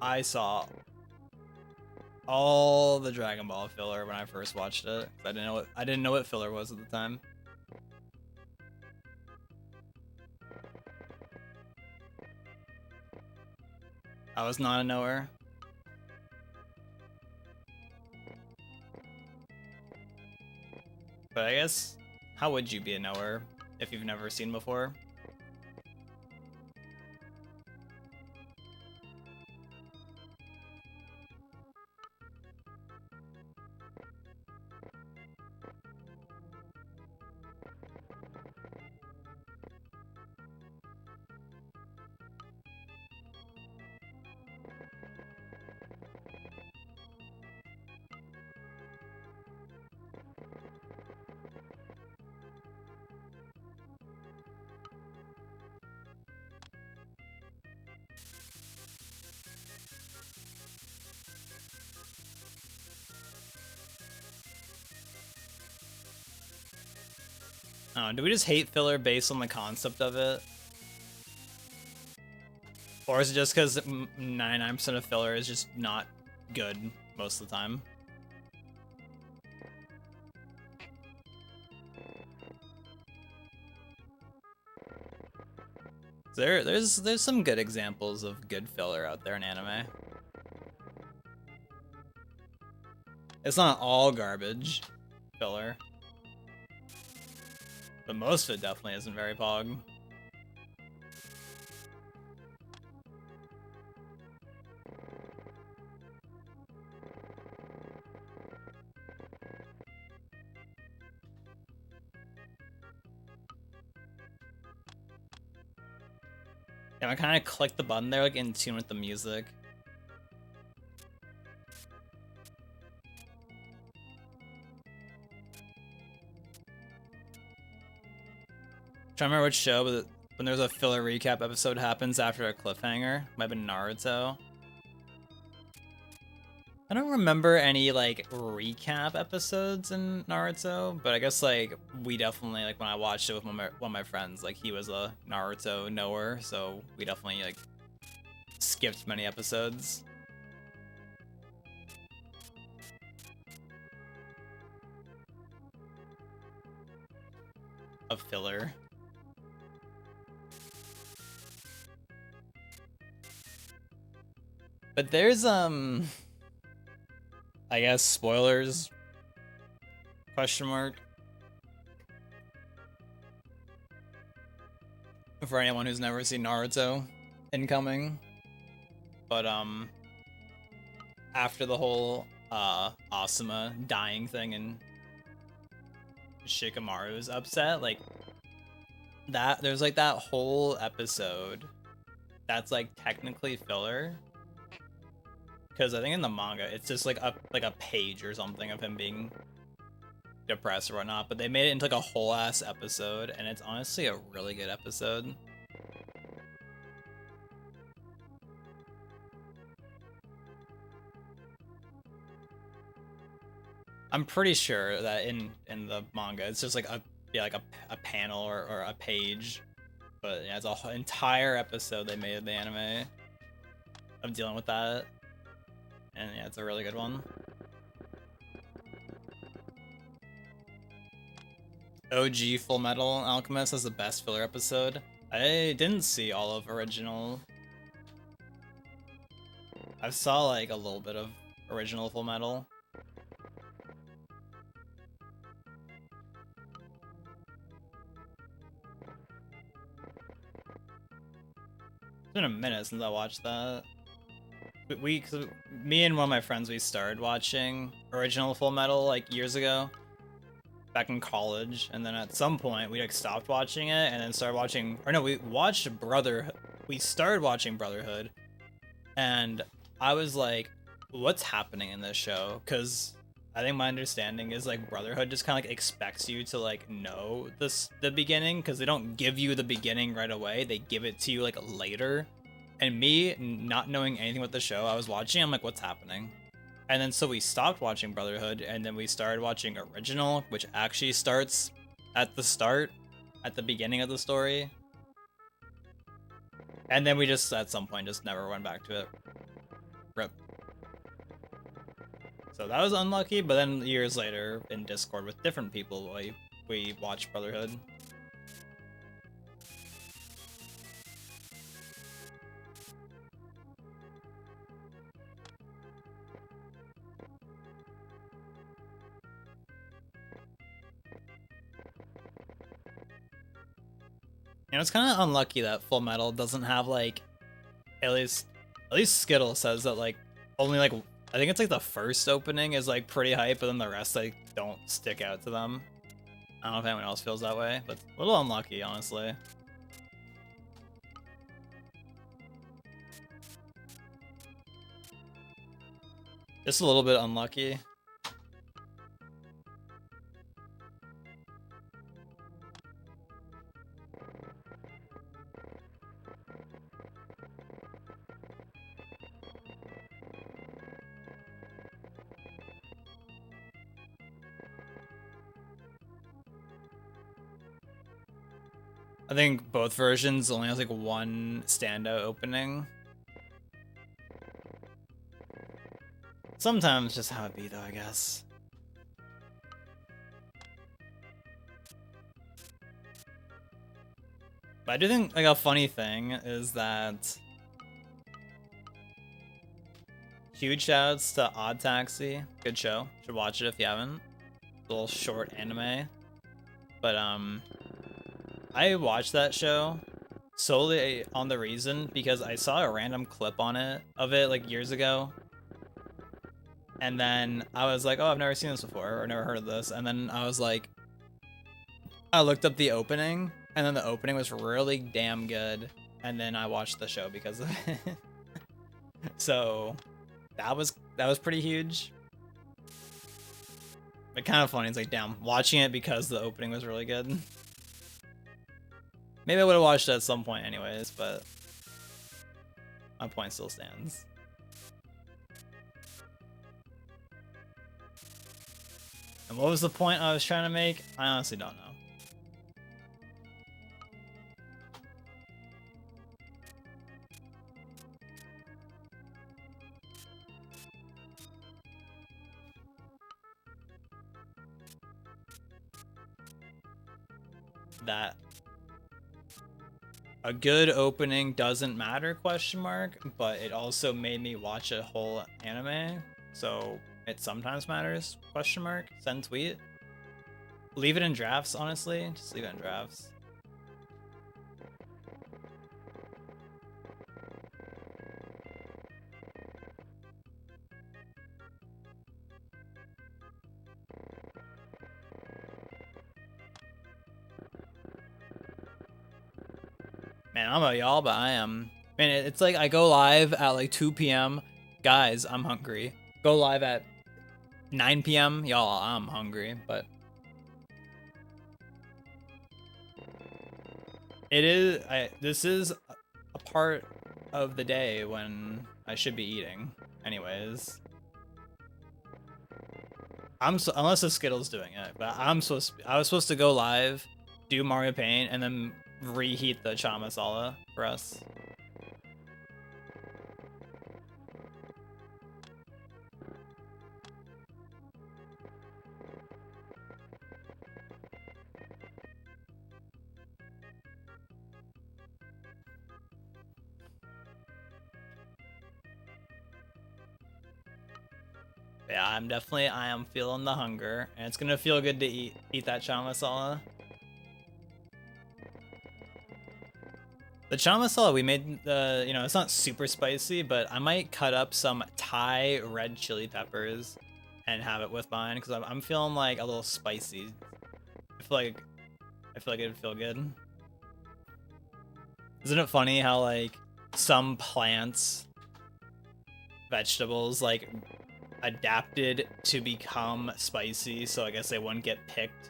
I saw all the Dragon Ball filler when I first watched it. I didn't know what filler was at the time. I was not a knower. But I guess, how would you be a knower if you've never seen before? Do we just hate filler based on the concept of it? Or is it just because 99% of filler is just not good most of the time? There's some good examples of good filler out there in anime. It's not all garbage filler, but most of it definitely isn't very pog. Yeah, I kind of clicked the button there, like in tune with the music. Trying to remember which show, but when there's a filler recap episode happens after a cliffhanger. Might have been Naruto. I don't remember any like recap episodes in Naruto, but I guess like we definitely like when I watched it with one of my friends, like he was a Naruto knower, so we definitely like skipped many episodes. Of filler. But there's I guess spoilers question mark for anyone who's never seen Naruto incoming. But after the whole Asuma dying thing and Shikamaru's upset, like that there's like that whole episode that's like technically filler. Because I think in the manga it's just like a page or something of him being depressed or whatnot, but they made it into like a whole ass episode, and it's honestly a really good episode. I'm pretty sure that in the manga it's just like a panel or a page, but yeah, it's a whole entire episode they made of the anime of dealing with that, and yeah, it's a really good one. OG Full Metal Alchemist has the best filler episode. I didn't see all of original. I saw like a little bit of original Full Metal. It's been a minute since I watched that. Me and one of my friends, we started watching original Full Metal like years ago, back in college, and then at some point we like stopped watching it and then started watching. Or no, we watched Brotherhood. We started watching Brotherhood, and I was like, "What's happening in this show?" Because I think my understanding is like Brotherhood just kind of like expects you to like know the beginning, because they don't give you the beginning right away. They give it to you like later. And me not knowing anything about the show I was watching, I'm like, what's happening? And then so we stopped watching Brotherhood, and then we started watching Original, which actually starts at the start, at the beginning of the story. And then we just at some point just never went back to it. Rip. So that was unlucky, but then years later in Discord with different people, we watched Brotherhood. You know, it's kind of unlucky that Full Metal doesn't have like, at least Skittle says that like only like I think it's like the first opening is like pretty hype, but then the rest like don't stick out to them. I don't know if anyone else feels that way, but a little unlucky, honestly. Just a little bit unlucky. I think both versions only has like one standout opening. Sometimes just how it be though, I guess. But I do think like a funny thing is that huge shoutouts to Odd Taxi. Good show. Should watch it if you haven't. Little short anime. But I watched that show solely on the reason because I saw a random clip on it of it like years ago. And then I was like, oh, I've never seen this before or never heard of this. And then I was like, I looked up the opening and then the opening was really damn good. And then I watched the show because of it. So that was pretty huge. But kind of funny. It's like, damn, watching it because the opening was really good. Maybe I would have watched it at some point anyways, but my point still stands. And what was the point I was trying to make? I honestly don't know. That a good opening doesn't matter, question mark, but it also made me watch a whole anime, so it sometimes matters, question mark. Send tweet. Leave it in drafts, honestly. Just leave it in drafts. Man, I don't know about y'all, but I am. Man, it's like I go live at like 2 p.m. Guys, I'm hungry. Go live at 9 p.m. Y'all, I'm hungry, but it is. This is a part of the day when I should be eating. Anyways, unless the Skittle's doing it, but I was supposed to go live, do Mario Paint, and then reheat the chana masala for us. Yeah, I am feeling the hunger, and it's gonna feel good to eat that chana masala. The chana masala we made, you know, it's not super spicy, but I might cut up some Thai red chili peppers and have it with mine because I'm feeling like a little spicy. I feel like it'd feel good. Isn't it funny how like some plants, vegetables like adapted to become spicy, so I guess they wouldn't get picked,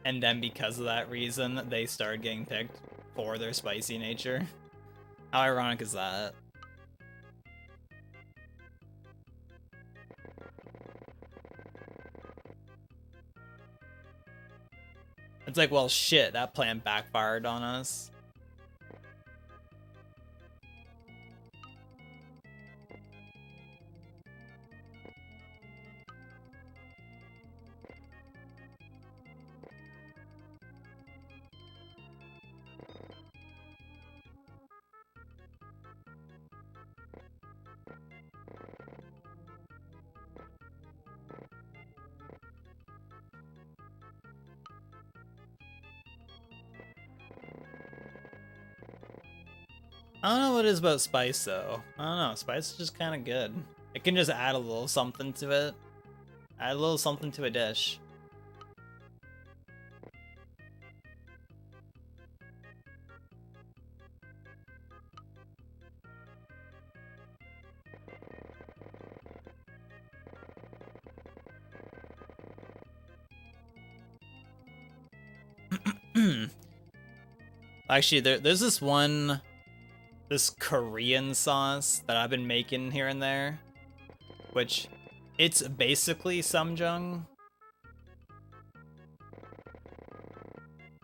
and then because of that reason they started getting picked for their spicy nature. How ironic is that? It's like, well, shit, that plan backfired on us. I don't know what it is about spice, though. I don't know. Spice is just kind of good. It can just add a little something to it. Add a little something to a dish. Actually, there's this Korean sauce that I've been making here and there, which it's basically samjang,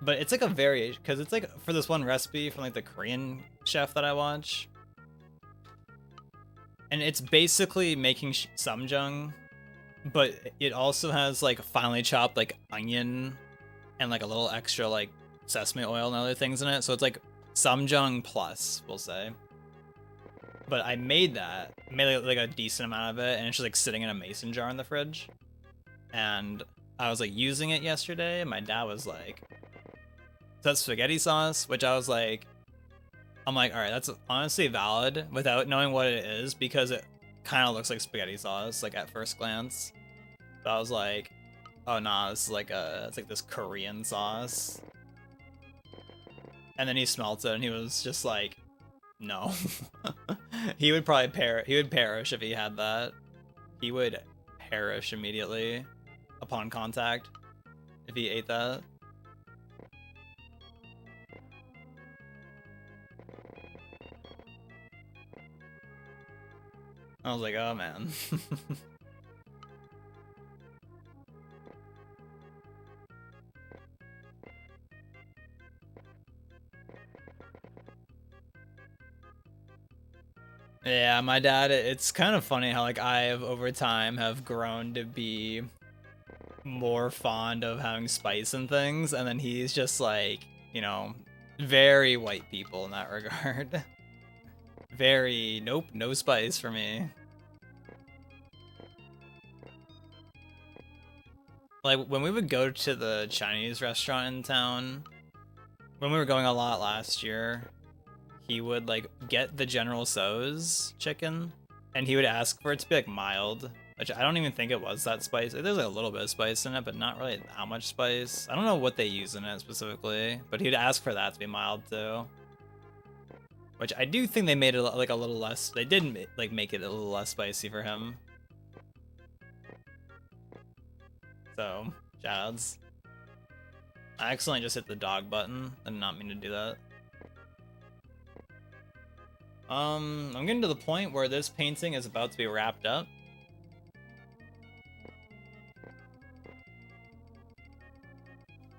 but it's like a variation because it's like for this one recipe from like the Korean chef that I watch. And it's basically making samjang, but it also has like finely chopped like onion and like a little extra like sesame oil and other things in it. So it's like samjang plus, we'll say. But I made like a decent amount of it, and it's just like sitting in a mason jar in the fridge. And I was like using it yesterday, and my dad was like, "Is that spaghetti sauce?" Which I was like, I'm like, all right, that's honestly valid without knowing what it is, because it kind of looks like spaghetti sauce, like at first glance. But I was like, oh nah, this is like it's like this Korean sauce. And then he smelt it and he was just like, no. He would probably he would perish if he had that. He would perish immediately upon contact if he ate that. I was like, oh man. Yeah, my dad, it's kind of funny how like I have over time have grown to be more fond of having spice and things, and then he's just like, you know, very white people in that regard. Very, nope, no spice for me. Like, when we would go to the Chinese restaurant in town, when we were going a lot last year, he would, like, get the General Tso's chicken, and he would ask for it to be, like, mild, which I don't even think it was that spicy. There's, like, a little bit of spice in it, but not really that much spice. I don't know what they use in it specifically, but he'd ask for that to be mild, too. Which I do think they made it, like, a little less... They did, like, make it a little less spicy for him. So, shoutouts. I accidentally just hit the dog button. I did not mean to do that. I'm getting to the point where this painting is about to be wrapped up.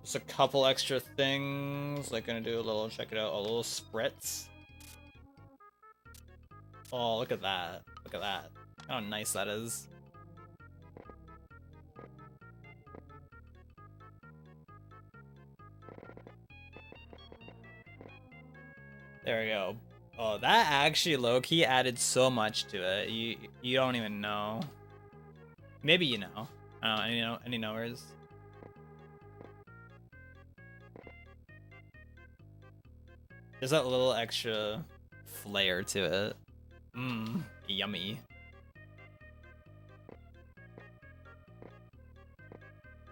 Just a couple extra things. Like, gonna do a little, check it out, a little spritz. Oh, look at that. Look at that. How nice that is. There we go. Oh, that actually low-key added so much to it. You don't even know. Maybe you know. I don't know, any knowers? There's that little extra flair to it. Mmm, yummy.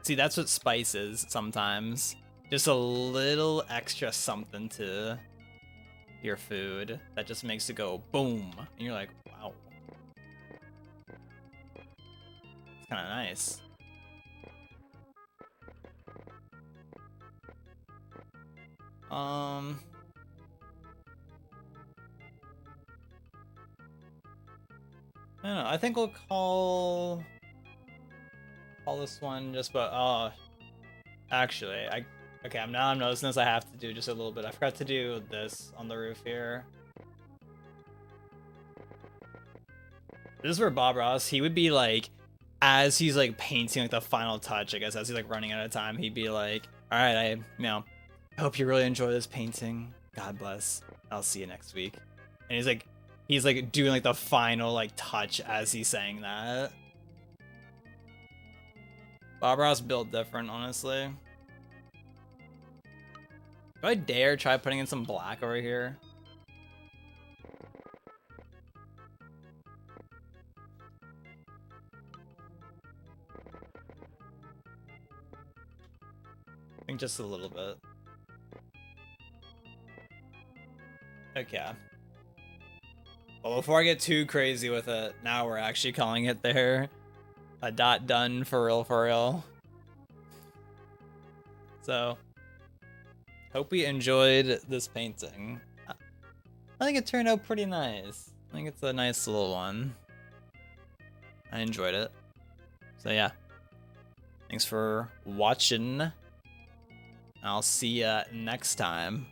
See, that's what spice is sometimes. Just a little extra something to your food that just makes it go boom. And you're like, wow. It's kind of nice. I don't know. I think we'll call this one just, but actually, okay. Now I'm noticing this. I have to do just a little bit. I forgot to do this on the roof here. This is where Bob Ross, he would be like, as he's like painting like the final touch, I guess, as he's like running out of time, he'd be like, all right, I hope you really enjoy this painting. God bless. I'll see you next week. And he's like doing like the final like touch as he's saying that. Bob Ross built different, honestly. Do I dare try putting in some black over here? I think just a little bit. Okay. Well, before I get too crazy with it, now we're actually calling it there. A dot done for real, for real. So, hope you enjoyed this painting. I think it turned out pretty nice. I think it's a nice little one. I enjoyed it. So yeah. Thanks for watching. I'll see ya next time.